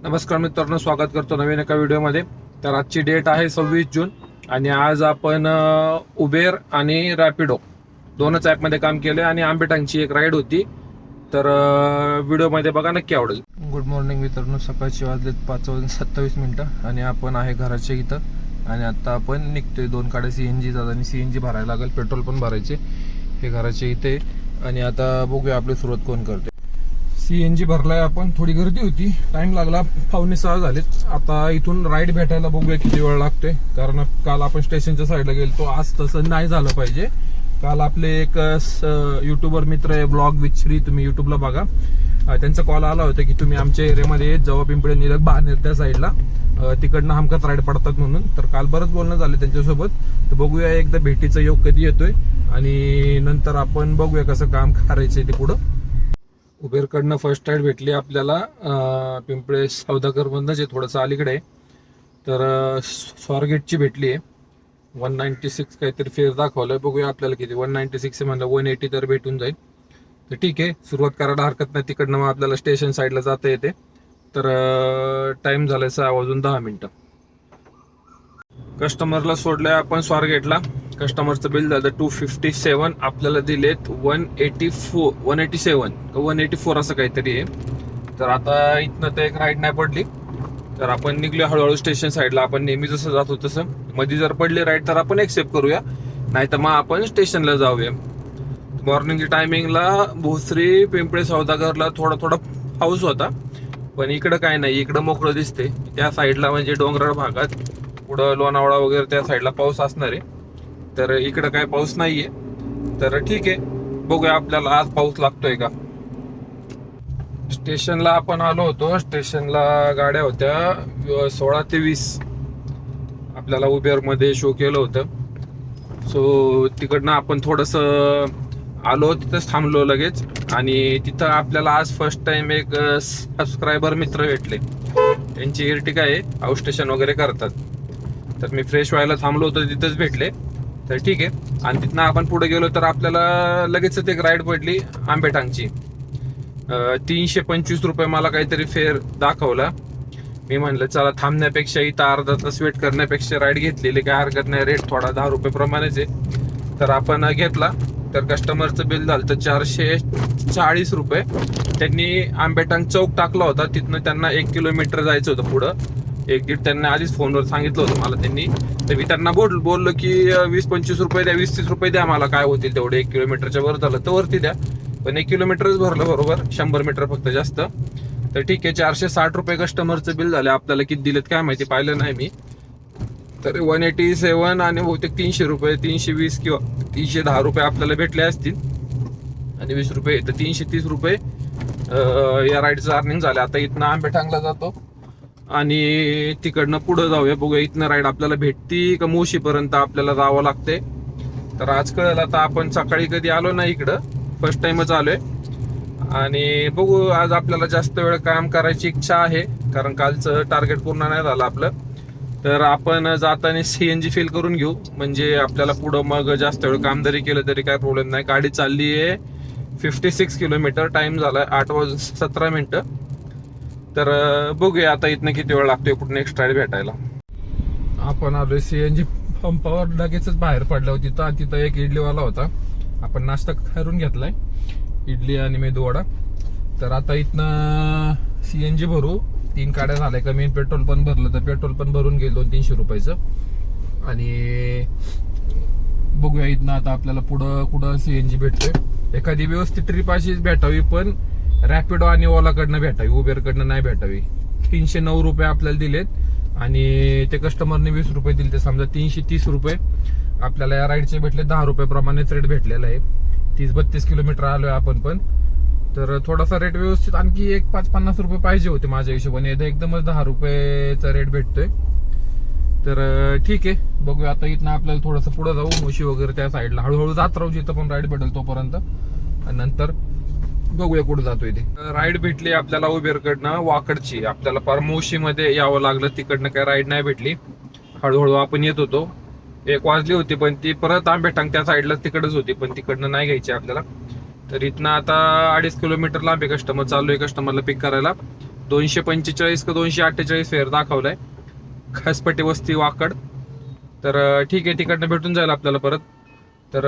नमस्कार मित्रांनो, स्वागत करतो नवीन एका व्हिडिओमध्ये. तर आजची डेट आहे 26 जून आणि आज आपण उबेर आणि रॅपिडो दोनच ॲपमध्ये काम केलं आणि आंबेटांची एक राईड होती. तर व्हिडिओमध्ये बघा, नक्की आवडेल. गुड मॉर्निंग मित्रांनो, सकाळचे वाजलेत 5:27 आणि आपण आहे घराच्या इथं. आणि आता आपण निघतोय. 2 गाड्या CNG जातात आणि CNG भरायला लागेल, पेट्रोल पण भरायचे. हे घराच्या इथे आणि आता बघूया आपली सुरुवात कोण करते. CNG भरलाय आपण. थोडी गर्दी होती, टाइम लागला, 5:45 झालेत. आता इथून राईड भेटायला बघूया किती वेळ लागतोय, कारण काल आपण स्टेशनच्या साईडला गेलो. आज तसं नाही झालं पाहिजे. काल आपले एक युट्यूबर मित्र आहे, ब्लॉग विथ श्री, तुम्ही युट्यूबला बघा. त्यांचा कॉल आला होता की तुम्ही आमच्या एरियामध्ये जेव्हा पिंपळे निलक बाहेर त्या साईडला तिकडनं हमखास राईड पडतात म्हणून. तर काल बरंच बोलणं झालं त्यांच्यासोबत. तर बघूया एकदा भेटीचा योग कधी येतोय आणि नंतर आपण बघूया कसं काम करायचंय ते पुढं. उबेरकडनं फर्स्ट राईड भेटली आपल्याला पिंपळे सौदागर मधनच आहे, थोडंसं अलीकडे आहे. तर स्वारगेटची भेटली आहे. 196 काहीतरी फेर दाखवलंय. बघूया आपल्याला किती. 196 म्हणलं 180 तर भेटून जाईल. तर ठीक आहे, सुरुवात करायला हरकत नाही. तिकडनं मग आपल्याला स्टेशन साईडला जाता येते. तर टाइम झालाय 6:10. कस्टमरला सोडलंय आपण स्वारगेटला. कस्टमरचं बिल झालं 257. आपल्याला दिलेत 187 असं काहीतरी आहे. तर आता इथनं तर एक राईड नाही पडली, तर आपण निघलो हळूहळू स्टेशन साईडला. आपण नेहमी जसं जातो तसं. मध्ये जर पडली राईड तर आपण एक्सेप्ट करूया, नाही तर मग आपण स्टेशनला जाऊया. मॉर्निंगच्या टायमिंगला भोसरी पिंपळे सौदागरला थोडा पाऊस होता, पण इकडं काय नाही. इकडं मोकळं दिसते. त्या साईडला म्हणजे डोंगराळ भागात पुढं लोणावळा वगैरे त्या साईडला पाऊस असणार आहे. तर इकडं काय पाऊस नाहीये. तर ठीक आहे, बघूया आपल्याला आज पाऊस लागतोय का. स्टेशनला आपण आलो होतो. स्टेशनला गाड्या होत्या 16 ते 20. आपल्याला उबेर मध्ये शो केलं होतं. सो तिकडनं आपण थोडंसं आलो, तिथंच थांबलो लगेच. आणि तिथं आपल्याला आज फर्स्ट टाइम एक सबस्क्रायबर मित्र भेटले. त्यांची इर्टिगा आहे, आउट स्टेशन वगैरे करतात. तर मी फ्रेश व्हायला थांबलो होतो, तिथंच भेटले. तर ठीक आहे. आणि तिथनं आपण पुढे गेलो तर आपल्याला लगेचच एक राईड पडली आंबेटांगची. 325 रुपये मला काहीतरी फेअर दाखवला. मी म्हणलं चला, थांबण्यापेक्षा इथं अर्धा तास वेट करण्यापेक्षा राईड घेतलेली काय हरकत नाही. रेट थोडा 10 रुपये प्रमाणेच आहे. तर आपण घेतला. तर कस्टमरचं बिल झालं तर 440 रुपये. त्यांनी आंबेटांग चौक टाकला होता, तिथनं त्यांना 1 किलोमीटर जायचं होतं पुढं. 1-1.5 त्यांना आधीच फोनवर सांगितलं होतं मला त्यांनी. तर मी त्यांना बोललो की 20-25 रुपये द्या, 20-30 रुपये द्या मला, काय होतील तेवढे. 1 किलोमीटरच्या वर झालं तर वरती द्या. पण 1 किलोमीटरच भरलं बरोबर, 100 मीटर फक्त जास्त. तर ठीक आहे, 460 रुपये कस्टमरचं बिल झालं. आपल्याला किती दिलेत काय माहिती, पाहिलं नाही मी. तर 187 आणि बहुतेक 300 रुपये, 320 किंवा 310 रुपये आपल्याला भेटले असतील. आणि 20 रुपये, तर 330 रुपये या राईडचं अर्निंग झालं. आता इथनं आंबेठांगला जातो आणि तिकडनं पुढं जाऊया. बघूया इथनं राईड आपल्याला भेटती का मोशीपर्यंत आपल्याला जावं लागते. तर आज कळलं. आता आपण सकाळी कधी आलो नाही इकडं, फर्स्ट टाइमच आलोय. आणि बघू, आज आपल्याला जास्त वेळ काम करायची इच्छा आहे, कारण कालचं टार्गेट पूर्ण नाही झालं आपलं. तर आपण जाताना CNG फिल करून घेऊ, म्हणजे आपल्याला पुढं मग जास्त वेळ काम जरी केलं तरी काय प्रॉब्लेम नाही. गाडी चालली आहे 56 किलोमीटर. टाइम झालाय 8:17. तर बघूया आता इथनं किती वेळ लागतोय कुठं नेक्स्ट राईड भेटायला. आपण आलोय CNG पंपावर. लगेचच बाहेर पडलं होती. तिथं एक इडलीवाला होता. आपण नाश्ता करून घेतलाय, इडली आणि मेदूवडा. तर आता इथनं CNG भरू. 3 गाड्या झाल्या कमी. पेट्रोल पण भरलं, तर पेट्रोल पण भरून घेईल 200-300 रुपयाचं. आणि बघूया इथनं आता आपल्याला पुढं कुठं CNG भेटतोय. एखादी व्यवस्थित ट्रिप अशीच भेटावी, पण रॅपिडो आणि ओलाकडनं भेटावी, उबेरकडनं नाही भेटावी. 309 रुपये आपल्याला दिलेत आणि ते कस्टमरने 20 रुपये दिले. ते समजा 330 रुपये आपल्याला या राईडचे भेटले. 10 रुपये प्रमाणेच रेट भेटलेला आहे. 30-32 किलोमीटर आलोय आपण पण. तर थोडासा रेट व्यवस्थित, आणखी एक 5-50 रुपये पाहिजे होते माझ्या हिशोबाने. एकदमच 10 रुपयेचा रेट भेटतोय. तर ठीक आहे, बघूया आता इथनं आपल्याला थोडंसं पुढे जाऊ, मोशी वगैरे त्या साईडला. हळूहळू जात राहू, जिथं पण राईड भेटेल तोपर्यंत. आणि नंतर बघूया कुठं जातोय ते. राईड भेटली आपल्याला उबेरकडनं वाकडची. आपल्याला पार मोशीमध्ये यावं लागलं, तिकडनं काय राईड नाही भेटली. हळूहळू आपण येत होतो. 1 वाजली होती, पण ती परत आंबेठांग त्या साईडला तिकडच होती, पण तिकडनं नाही घ्यायची आपल्याला. तर इथनं आता 2.5 किलोमीटर लांब आहे. कस्टमर चालू आहे कस्टमरला पिक करायला. 245 का 248 फेअर दाखवलाय, खासपट्टी वस्ती वाकड. तर ठीक आहे, तिकडनं भेटून जाईल आपल्याला परत. तर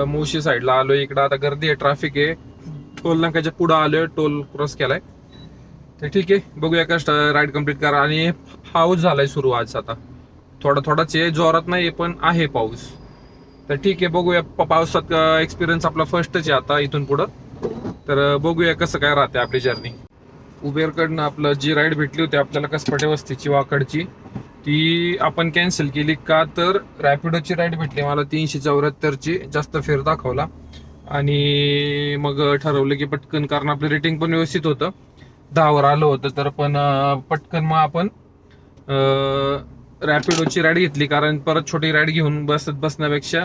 मुळशी साईडला आलोय, इकडं आता गर्दी आहे, ट्रॅफिक आहे, टोल नाक्याच्या पुढं आलोय, टोल क्रॉस केलाय. तर ठीक आहे, बघूया का राईड कम्प्लीट करा. आणि पाऊस झालाय सुरू आज, आता थोडा थोडाच आहे, जोरात नाही पण आहे पाऊस. तर ठीक आहे, बघूया. पावसात एक्सपिरियन्स आपला फर्स्टच आहे आता इथून पुढं. तर बघूया कसं काय राहते आपली जर्नी. उबेरकडनं आपलं जी राईड भेटली होती आपल्याला कसपटे वस्तीची वाकडची, ती आपण कॅन्सल केली का, तर रॅपिडोची राईड भेटली मला 374ची, जास्त फेर दाखवला. आणि मग ठरवलं की पटकन, कारण आपलं रेटिंग पण व्यवस्थित होतं, 10वर आलं होतं, तर पण पटकन मग आपण रॅपिडोची राईड घेतली. कारण परत छोटी राईड घेऊन बसण्यापेक्षा,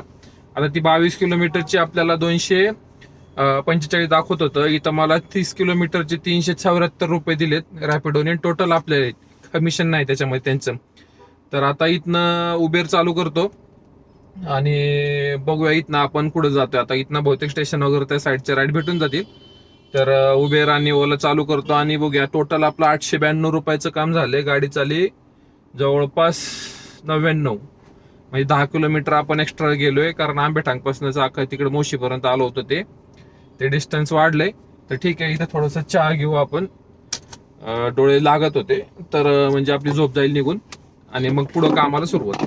आता ती 22 किलोमीटरची आपल्याला 245 दाखवत होतं, इथं मला 30 किलोमीटरचे 374 रुपये दिलेत रॅपिडोने टोटल. आपल्याला कमिशन नाही त्याच्यामध्ये त्यांचं. तर आता इथनं उबेर चालू करतो आणि बघूया इथनं आपण पुढे जातोय. आता इथनं बहुतेक स्टेशन वगैरे त्या साईडच्या राईड भेटून जातील. तर उबेर आणि ओला चालू करतो आणि बघूया. टोटल आपलं 892 रुपयाचं काम झालंय. गाडी चाली जवळपास 99, म्हणजे 10 किलोमीटर आपण एक्स्ट्रा गेलोय, कारण आंबेठांगपासूनच अख्खा तिकडे मोशीपर्यंत आलो होतो, ते डिस्टन्स वाढलंय. तर ठीक आहे, इथं थोडंसं चहा घेऊ आपण, डोळे लागत होते, तर म्हणजे आपली झोप जाईल निघून, आणि मग पुढं कामाला सुरुवात.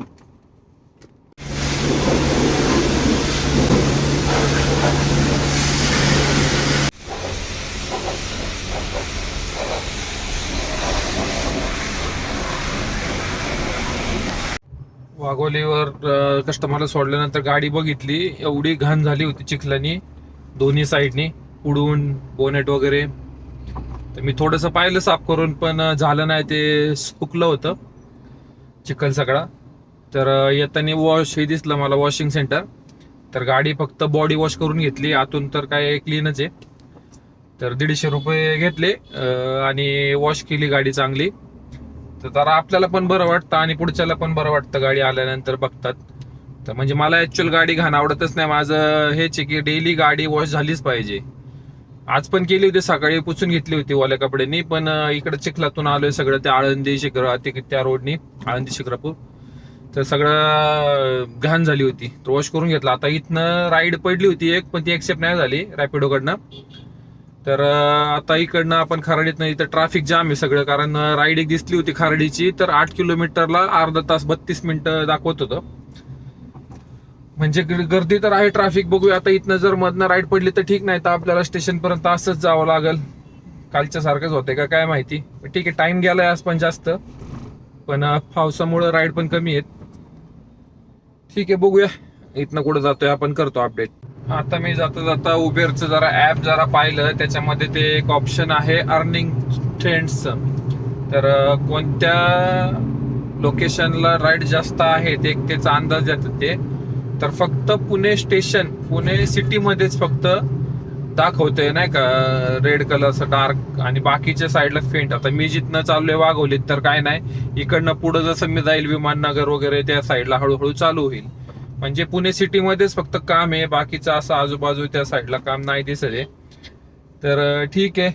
वाघोलीवर कस्टमरला सोडल्यानंतर गाडी बघितली, एवढी घाण झाली होती चिखलानी दोन्ही साईडनी, पुढून बोनेट वगैरे. तर मी थोडंसं पाहिलं साफ करून, पण झालं नाही, ते सुकलं होतं चिखल सगळा. तर येताना वॉश हे दिसलं मला, वॉशिंग सेंटर. तर गाडी फक्त बॉडी वॉश करून घेतली, आतून तर काय क्लीनच आहे. तर 150 रुपये घेतले आणि वॉश केली गाडी चांगली. तर जरा आपल्याला पण बरं वाटतं आणि पुढच्याला पण बरं वाटतं गाडी आल्यानंतर बघतात. तर म्हणजे मला ऍक्च्युअल गाडी घाण आवडतच नाही, माझं हेच आहे की डेली गाडी वॉश झालीच पाहिजे. आज पण केली होती, सकाळी पुसून घेतली होती ओल्या कपड्यांनी, पण इकडे चिखलातून आलोय सगळं, ते आळंदी त्या रोडनी, आळंदी शिक्रापूर, तर सगळं घाण झाली होती. तर वॉश करून घेतला. आता इथनं राईड पडली होती एक, पण ती एक्सेप्ट नाही झाली रॅपिडोकडनं. तर आता इकडनं आपण खराडीतनं, इथं ट्रॅफिक जाम आहे सगळं, कारण राईड एक दिसली होती खराडीची, तर 8 किलोमीटरला अर्धा तास 32 मिनिटं दाखवत होतं. म्हणजे गर्दी तर आहे, ट्रॅफिक. बघूया आता इथनं जर मधनं राईड पडली तर ठीक, नाही तर आपल्याला स्टेशन पर्यंत असंच जावं लागेल. कालच्या सारखंच होतंय का काय माहिती. ठीक आहे, टाइम गेलाय आज पण जास्त, पण पावसामुळे राईड पण कमी आहेत. ठीक आहे, बघूया इथनं कुठं जातोय आपण, करतो अपडेट. आता मी जाता उबेरचं जरा ऍप जरा पाहिलं, त्याच्यामध्ये ते एक ऑप्शन आहे अर्निंग ट्रेंड्सचं. तर कोणत्या लोकेशनला राईड जास्त आहे ते त्याचा अंदाज देतात ते. तर फक्त पुणे स्टेशन, पुणे सिटीमध्येच फक्त दाखवतंय नाही का, रेड कलरचं डार्क, आणि बाकीच्या साईडला फेंट. आता मी जिथनं चाललोय वाघोलीत तर काय नाही, इकडनं पुढं जसं मी जाईल विमाननगर वगैरे त्या साईडला हळूहळू चालू होईल. म्हणजे पुणे सिटीमध्येच फक्त काम आहे, बाकीचं असं आजूबाजू त्या साईडला काम नाही दिसत आहे. तर ठीक आहे,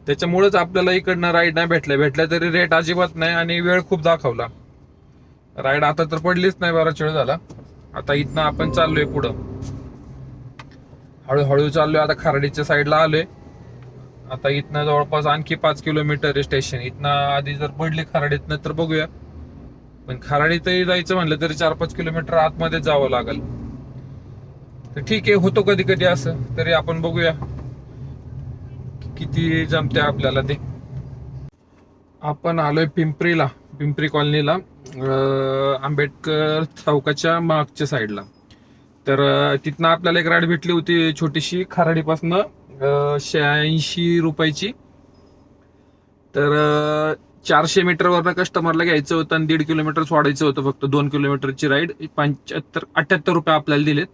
त्याच्यामुळेच आपल्याला इकडनं राईड नाही भेटल्या तरी रेट अजिबात नाही, आणि वेळ खूप दाखवला. राईड आता तर पडलीच नाही, बराच वेळ झाला. आता इथनं आपण चाललोय पुढं, हळूहळू चाललोय. आता खराडीच्या साईडला आलोय. आता इथनं जवळपास आणखी 5 किलोमीटर स्टेशन. इथनं आधी जर पडले खराडीतनं तर बघूया, पण खराडीतही जायचं म्हणलं तरी 4-5 किलोमीटर आतमध्ये जावं लागेल. तर ठीक आहे, होतो कधी कधी असं, तरी आपण बघूया किती जमते आपल्याला ते. आपण आलोय पिंपरी कॉलनीला, आंबेडकर चौकाच्या मागच्या साईडला. तर तिथनं आपल्याला एक राईड भेटली होती छोटीशी, खराडीपासनं 86 रुपयाची. तर 400 मीटरवरनं कस्टमरला घ्यायचं होतं आणि 1.5 किलोमीटर सोडायचं होतं. फक्त 2 किलोमीटरची राईड 78 रुपये आपल्याला दिलेत.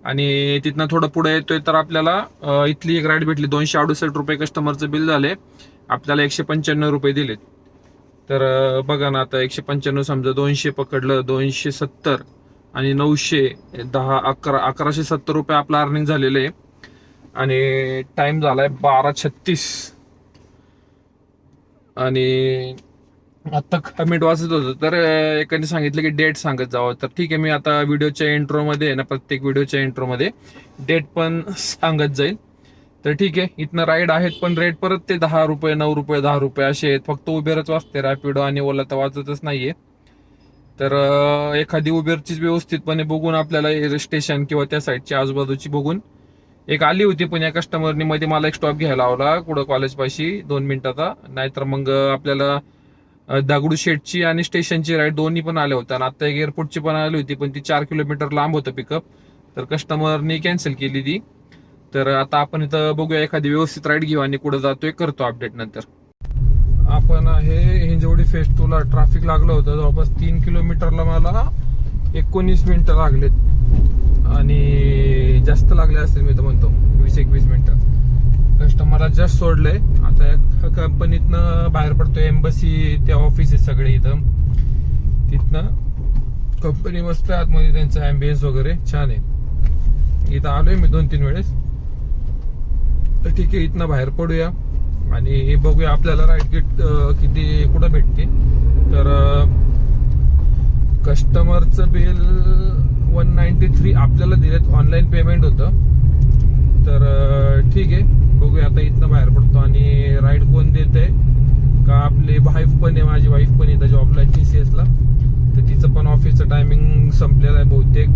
आणि तिथनं थोडं पुढे येतोय तर आपल्याला इथली एक राईड भेटली, 268 रुपये कस्टमरचं बिल झाले, आपल्याला 195 रुपये दिलेत. तर बघा ना, आता 195 समजा 200 पकडलं, 270 आणि 910, 1170 रुपये आपलं अर्निंग झालेलं आहे. आणि टाइम झालाय 12:36. आणि आता कमेंट वाचत होतो तर एकाने सांगितलं की डेट सांगत जावं. तर ठीक आहे, मी आता व्हिडिओच्या इंट्रोमध्ये आहे ना, प्रत्येक व्हिडिओच्या इंट्रोमध्ये डेट पण सांगत जाईल. तर ठीक आहे, इथनं राईड आहेत पण रेट परत ते 10 रुपये, 9 रुपये, 10 रुपये असे आहेत. फक्त उबेरच वाचते, रॅपिडो आणि ओला तर वाचतच नाहीये. तर एखादी उबेरचीच व्यवस्थितपणे बघून आपल्याला स्टेशन किंवा त्या साईडची आजूबाजूची बघून एक आली होती, पण या कस्टमरनी मध्ये मला एक स्टॉप घ्यायला लावला कुठं कॉलेजपाशी 2 मिनिटाचा. नाहीतर मग आपल्याला दगडूशेठची आणि स्टेशनची राईड दोन्ही पण आल्या होत्या. आणि आता एक एअरपोर्टची पण आली होती, पण ती 4 किलोमीटर लांब होतं पिकअप. तर कस्टमरनी कॅन्सल केली ती. तर आता आपण इथं बघूया, एखादी व्यवस्थित राईड घेऊ आणि कुठं जातोय करतो अपडेट नंतर. आपण आहे हिंजवडी फेज 2 ला. ट्रॅफिक लागलं होतं जवळपास 3 किलोमीटरला मला 19 मिनिटं लागलेत आणि जास्त लागले असेल मी तर म्हणतो 20-21 मिनिटं. कस्टमरला जस्ट सोडलंय. आता या कंपनीतनं बाहेर पडतोय. एम्बसी ते ऑफिस आहे सगळे इथं. तिथनं कंपनी मस्त आहे, आतमध्ये त्यांचं ॲम्बियन्स वगैरे छान आहे. इथं आलोय मी 2-3 वेळेस. तर ठीक आहे, इथनं बाहेर पडूया आणि बघूया आपल्याला राईड किट किती कुठं भेटते. तर कस्टमरचं बिल 193 आपल्याला दिलेत. ऑनलाईन पेमेंट होतं. तर ठीक आहे, बघूया आता इथनं बाहेर पडतो. आणि राईड कोण देत आहे का, आपली वाईफ पण आहे, माझी वाईफ पण इथं जॉबला आहे TCS ला. तर तिचं पण ऑफिसचं टायमिंग संपलेलं आहे बहुतेक.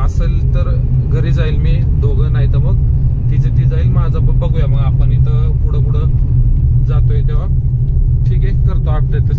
असेल तर घरी जाईल मी दोघं, नाही तर मग तिचं ती जाईल, माझं बघूया मग आपण इथं पुढं जातोय तेव्हा. ठीक आहे, करतो अपडेट.